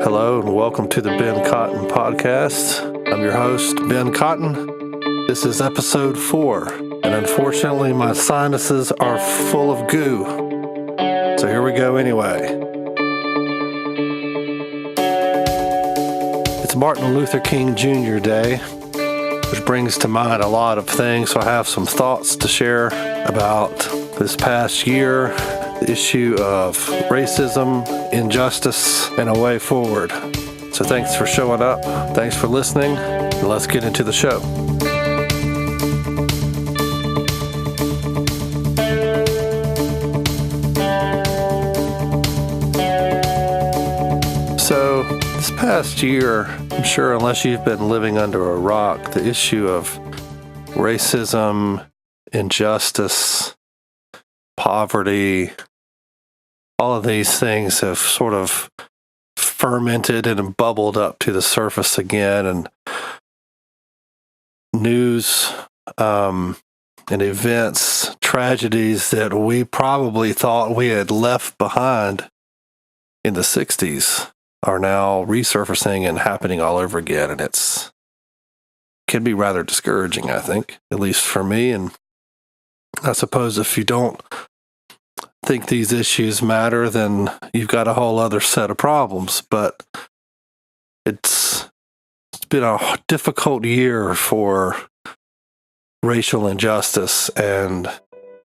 Hello and welcome to the Ben Cotton Podcast. I'm your host, Ben Cotton. This is episode 4, and unfortunately my sinuses are full of goo. So here we go anyway. It's Martin Luther King Jr. Day, which brings to mind a lot of things, so I have some thoughts to share about this past year, the issue of racism, injustice, and a way forward. So thanks for showing up, thanks for listening, and let's get into the show. So this past year, I'm sure unless you've been living under a rock, the issue of racism, injustice, poverty, all of these things have sort of fermented and bubbled up to the surface again, and news and events, tragedies that we probably thought we had left behind in the 60s are now resurfacing and happening all over again, and can be rather discouraging, I think, at least for me. And I suppose if you don't think these issues matter, then you've got a whole other set of problems. But it's been a difficult year for racial injustice and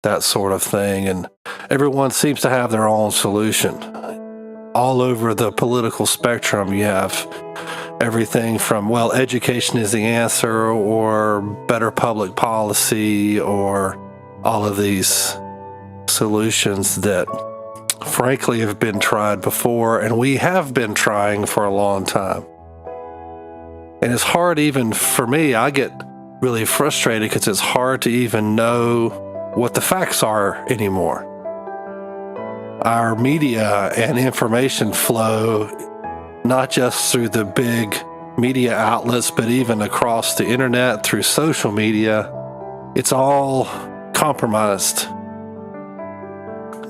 that sort of thing, and everyone seems to have their own solution. All over the political spectrum, you have everything from, well, education is the answer, or better public policy, or all of these solutions that frankly have been tried before, and we have been trying for a long time. And it's hard, even for me, I get really frustrated because it's hard to even know what the facts are anymore. Our media and information flow, not just through the big media outlets, but even across the internet, through social media, it's all compromised.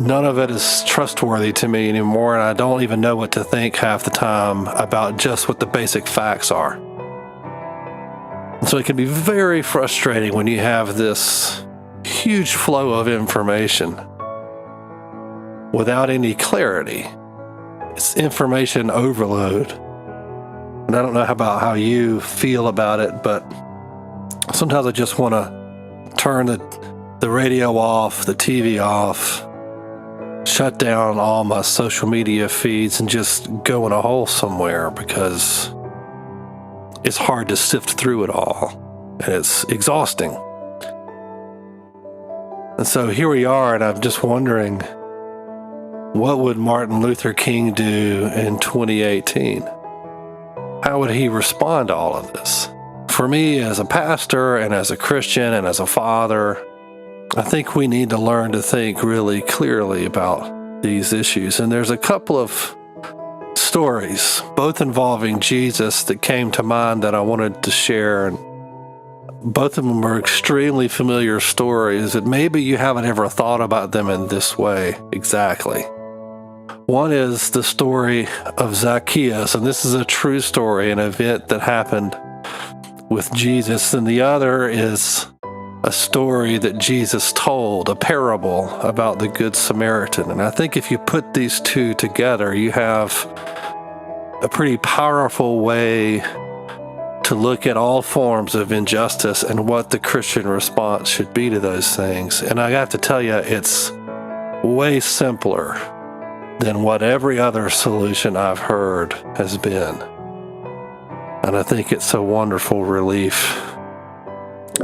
None of it is trustworthy to me anymore, and I don't even know what to think half the time about just what the basic facts are. And so it can be very frustrating when you have this huge flow of information without any clarity. It's information overload. And I don't know about how you feel about it, but sometimes I just want to turn the radio off, the TV off, shut down all my social media feeds, and just go in a hole somewhere, because it's hard to sift through it all, and it's exhausting. And so here we are, and I'm just wondering, what would Martin Luther King do in 2018? How would he respond to all of this? For me, as a pastor and as a Christian and as a father, I think we need to learn to think really clearly about these issues. And there's a couple of stories, both involving Jesus, that came to mind that I wanted to share. And both of them are extremely familiar stories that maybe you haven't ever thought about them in this way exactly. One is the story of Zacchaeus, and this is a true story, an event that happened with Jesus. And the other is a story that Jesus told, a parable about the Good Samaritan. And I think if you put these two together, you have a pretty powerful way to look at all forms of injustice and what the Christian response should be to those things. And I have to tell you, it's way simpler than what every other solution I've heard has been. And I think it's a wonderful relief.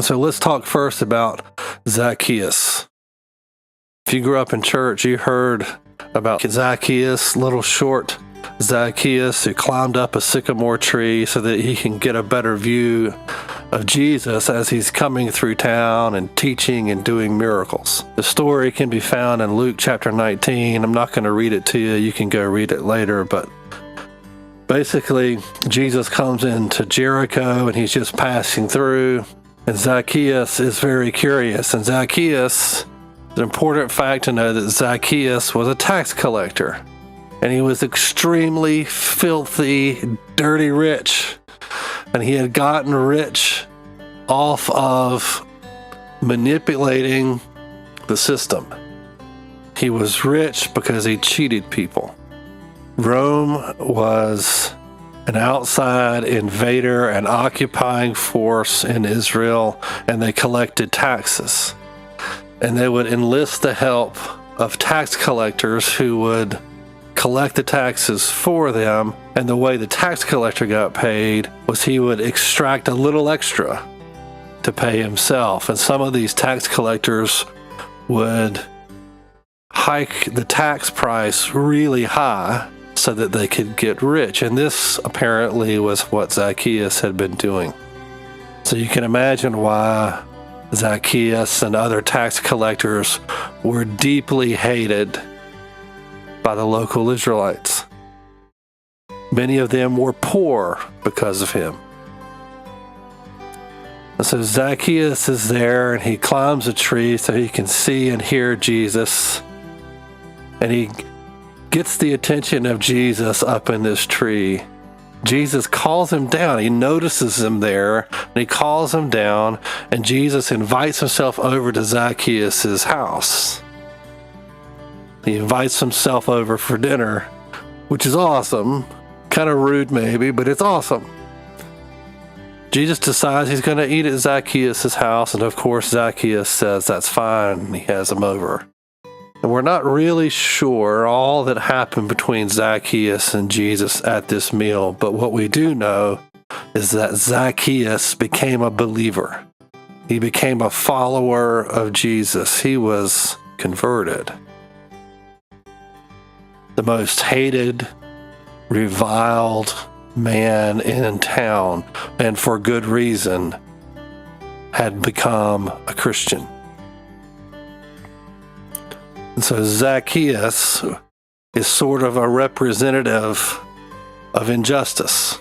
So let's talk first about Zacchaeus. If you grew up in church, you heard about Zacchaeus, little short Zacchaeus, who climbed up a sycamore tree so that he can get a better view of Jesus as he's coming through town and teaching and doing miracles. The story can be found in Luke chapter 19. I'm not going to read it to you. You can go read it later, but basically, Jesus comes into Jericho and he's just passing through, and Zacchaeus is very curious. And Zacchaeus It's an important fact to know that Zacchaeus was a tax collector, and he was extremely filthy, dirty rich. And he had gotten rich off of manipulating the system. He was rich because he cheated people. Rome was an outside invader and occupying force in Israel, and they collected taxes. And they would enlist the help of tax collectors who would collect the taxes for them. And the way the tax collector got paid was he would extract a little extra to pay himself. And some of these tax collectors would hike the tax price really high so that they could get rich. And this apparently was what Zacchaeus had been doing. So you can imagine why Zacchaeus and other tax collectors were deeply hated by the local Israelites. Many of them were poor because of him. And so Zacchaeus is there, and he climbs a tree so he can see and hear Jesus. And he gets the attention of Jesus up in this tree. Jesus calls him down. He notices him there, and he calls him down, and Jesus invites himself over to Zacchaeus' house. He invites himself over for dinner, which is awesome. Kind of rude maybe, but it's awesome. Jesus decides he's going to eat at Zacchaeus' house, and of course Zacchaeus says that's fine, and he has him over. And we're not really sure all that happened between Zacchaeus and Jesus at this meal, but what we do know is that Zacchaeus became a believer. He became a follower of Jesus. He was converted. The most hated, reviled man in town, and for good reason, had become a Christian. And so Zacchaeus is sort of a representative of injustice.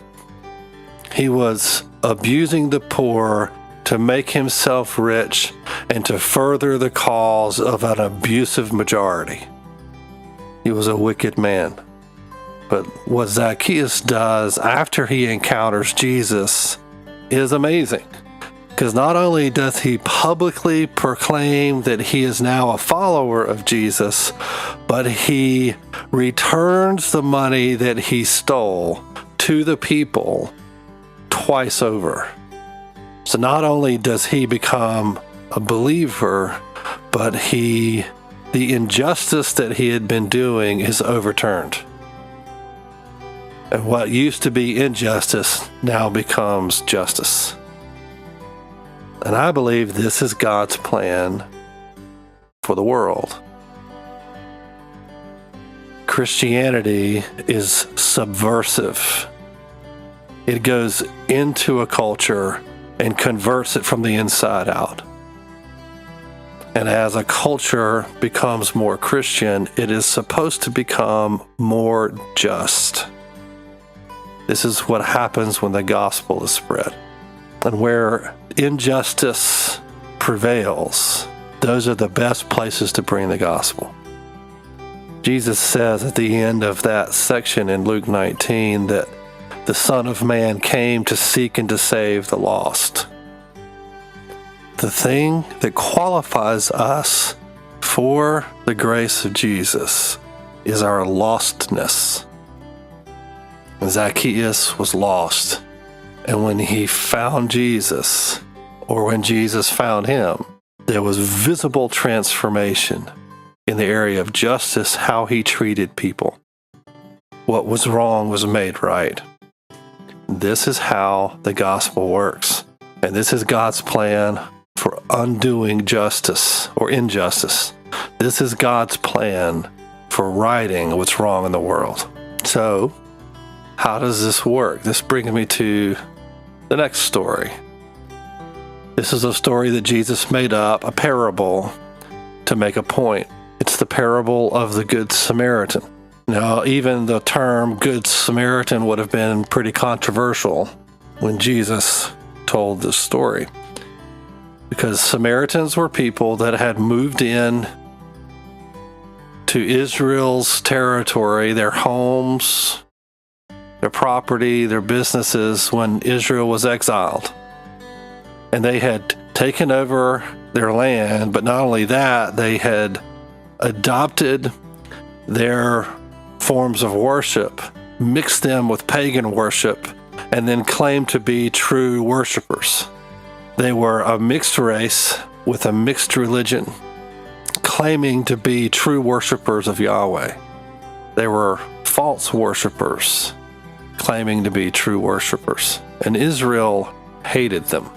He was abusing the poor to make himself rich and to further the cause of an abusive majority. He was a wicked man. But what Zacchaeus does after he encounters Jesus is amazing. Because not only does he publicly proclaim that he is now a follower of Jesus, but he returns the money that he stole to the people twice over. So not only does he become a believer, but the injustice that he had been doing is overturned. And what used to be injustice now becomes justice. And I believe this is God's plan for the world. Christianity is subversive. It goes into a culture and converts it from the inside out. And as a culture becomes more Christian, it is supposed to become more just. This is what happens when the gospel is spread. And where injustice prevails, those are the best places to bring the gospel. Jesus says at the end of that section in Luke 19 that the Son of Man came to seek and to save the lost. The thing that qualifies us for the grace of Jesus is our lostness. Zacchaeus was lost. And when he found Jesus, or when Jesus found him, there was visible transformation in the area of justice, how he treated people. What was wrong was made right. This is how the gospel works. And this is God's plan for undoing justice or injustice. This is God's plan for righting what's wrong in the world. So, how does this work? This brings me to the next story. This is a story that Jesus made up, a parable, to make a point. It's the parable of the Good Samaritan. Now, even the term Good Samaritan would have been pretty controversial when Jesus told this story, because Samaritans were people that had moved in to Israel's territory, their homes, their property, their businesses when Israel was exiled. And they had taken over their land, but not only that, they had adopted their forms of worship, mixed them with pagan worship, and then claimed to be true worshipers. They were a mixed race with a mixed religion, claiming to be true worshipers of Yahweh. They were false worshipers, claiming to be true worshipers. And Israel hated them.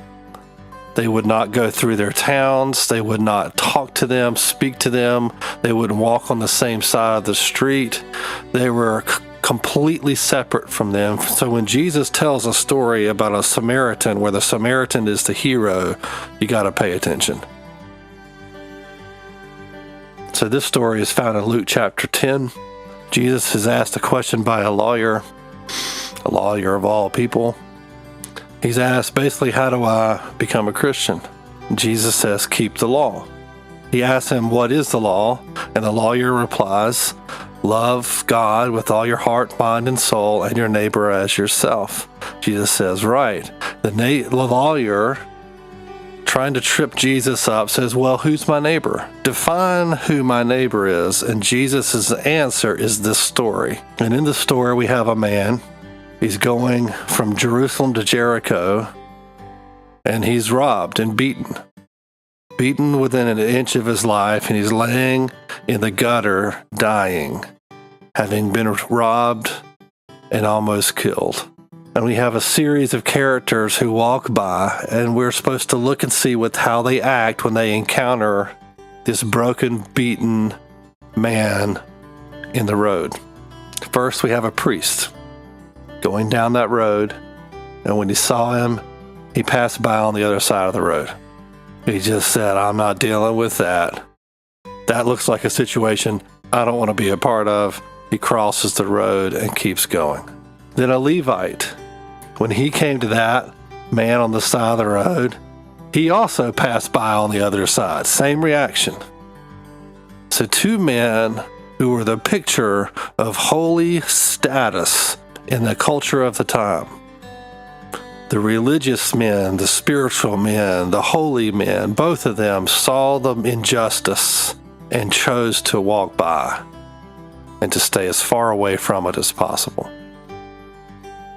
They would not go through their towns. They would not talk to them, speak to them. They wouldn't walk on the same side of the street. They were completely separate from them. So when Jesus tells a story about a Samaritan, where the Samaritan is the hero, you got to pay attention. So this story is found in Luke chapter 10. Jesus is asked a question by a lawyer of all people. He's asked basically, how do I become a Christian? Jesus says, keep the law. He asks him, what is the law? And the lawyer replies, love God with all your heart, mind, and soul, and your neighbor as yourself. Jesus says, right. The lawyer, trying to trip Jesus up, says, well, who's my neighbor? Define who my neighbor is. And Jesus' answer is this story. And in the story, we have a man. He's going from Jerusalem to Jericho, and he's robbed and beaten within an inch of his life, and he's laying in the gutter dying, having been robbed and almost killed. And we have a series of characters who walk by, and we're supposed to look and see how they act when they encounter this broken, beaten man in the road. First, we have a priest going down that road, and when he saw him, he passed by on the other side of the road. He just said, I'm not dealing with that. That looks like a situation I don't want to be a part of. He crosses the road and keeps going. Then a Levite, when he came to that man on the side of the road, he also passed by on the other side. Same reaction. So two men who were the picture of holy status in the culture of the time. The religious men, the spiritual men, the holy men, both of them saw the injustice and chose to walk by and to stay as far away from it as possible.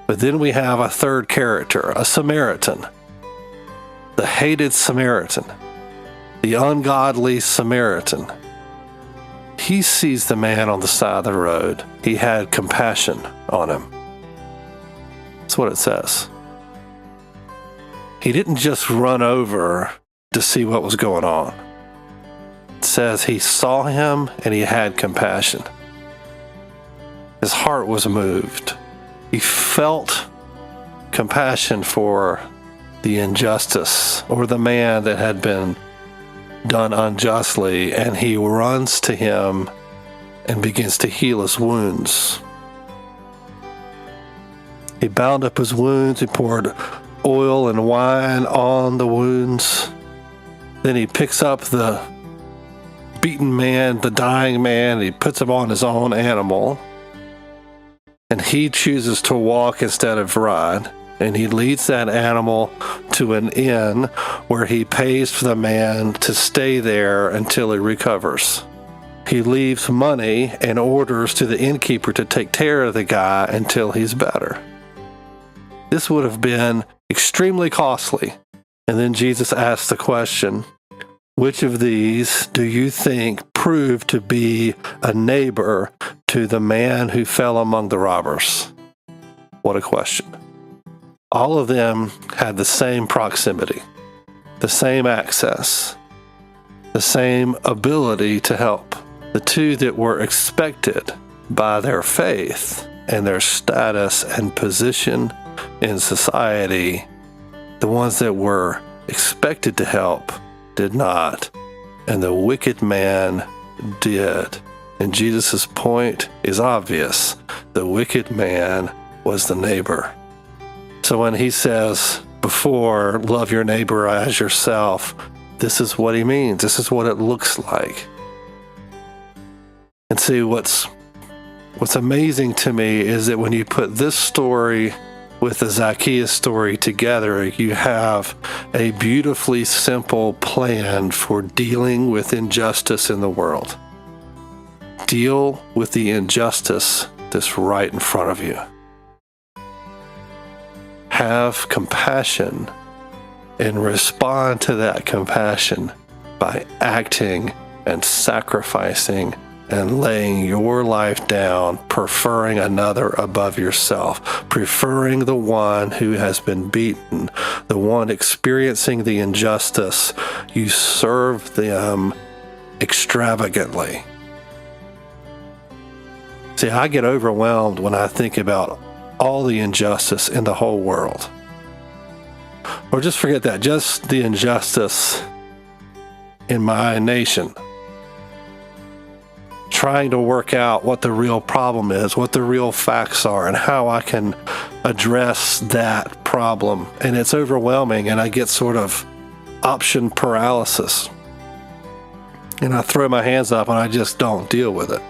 But then we have a third character, a Samaritan, the hated Samaritan, the ungodly Samaritan. He sees the man on the side of the road. He had compassion on him. That's what it says. He didn't just run over to see what was going on. It says he saw him and he had compassion. His heart was moved. He felt compassion for the injustice or the man that had been done unjustly, and he runs to him and begins to heal his wounds. He bound up his wounds. He poured oil and wine on the wounds. Then he picks up the beaten man, the dying man, and he puts him on his own animal. And he chooses to walk instead of ride. And he leads that animal to an inn where he pays for the man to stay there until he recovers. He leaves money and orders to the innkeeper to take care of the guy until he's better. This would have been extremely costly. And then Jesus asks the question, which of these do you think proved to be a neighbor to the man who fell among the robbers? What a question. All of them had the same proximity, the same access, the same ability to help. The two that were expected by their faith and their status and position in society, the ones that were expected to help did not, and the wicked man did. And Jesus' point is obvious. The wicked man was the neighbor. So when he says before, love your neighbor as yourself, this is what he means. This is what it looks like. And see, what's amazing to me is that when you put this story with the Zacchaeus story together, you have a beautifully simple plan for dealing with injustice in the world. Deal with the injustice that's right in front of you. Have compassion and respond to that compassion by acting and sacrificing and laying your life down, preferring another above yourself, preferring the one who has been beaten, the one experiencing the injustice. You serve them extravagantly. See, I get overwhelmed when I think about all the injustice in the whole world. Or just forget that, just the injustice in my nation. Trying to work out what the real problem is, what the real facts are, and how I can address that problem. And it's overwhelming, and I get sort of option paralysis. And I throw my hands up and I just don't deal with it.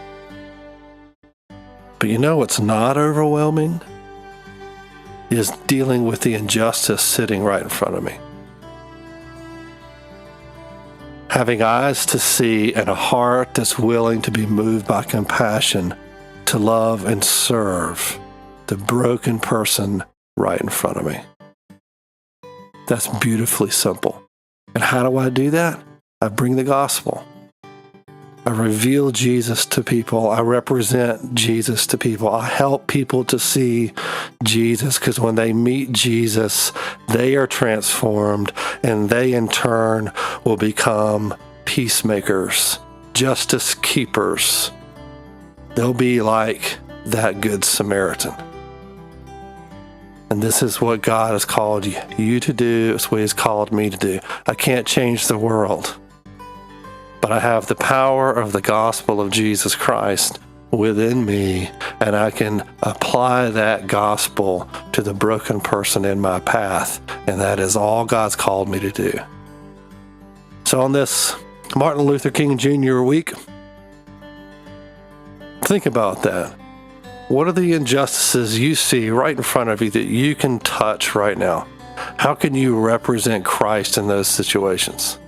But you know what's not overwhelming? Is dealing with the injustice sitting right in front of me. Having eyes to see and a heart that's willing to be moved by compassion to love and serve the broken person right in front of me. That's beautifully simple. And how do I do that? I bring the gospel. I reveal Jesus to people. I represent Jesus to people. I help people to see Jesus, because when they meet Jesus, they are transformed, and they in turn will become peacemakers, justice keepers. They'll be like that Good Samaritan. And this is what God has called you to do. It's what He's called me to do. I can't change the world, but I have the power of the gospel of Jesus Christ within me, and I can apply that gospel to the broken person in my path, and that is all God's called me to do. So on this Martin Luther King Jr. week, think about that. What are the injustices you see right in front of you that you can touch right now? How can you represent Christ in those situations?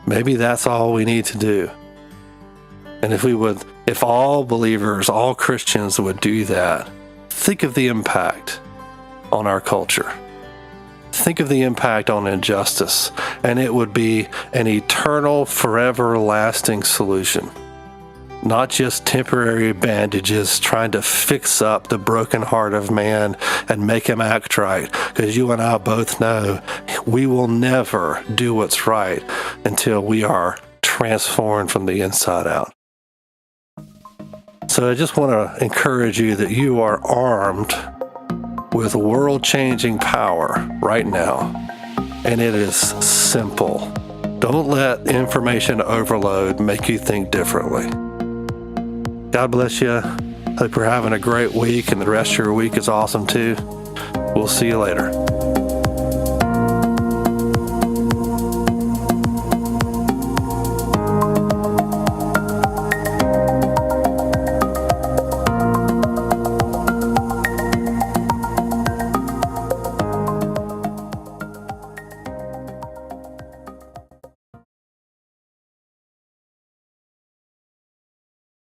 Maybe that's all we need to do. And if all believers, all Christians would do that, think of the impact on our culture. Think of the impact on injustice, and it would be an eternal, forever lasting solution. Not just temporary bandages trying to fix up the broken heart of man and make him act right. Because you and I both know we will never do what's right until we are transformed from the inside out. So I just want to encourage you that you are armed with world-changing power right now. And it is simple. Don't let information overload make you think differently. God bless you. Hope you're having a great week, and the rest of your week is awesome too. We'll see you later.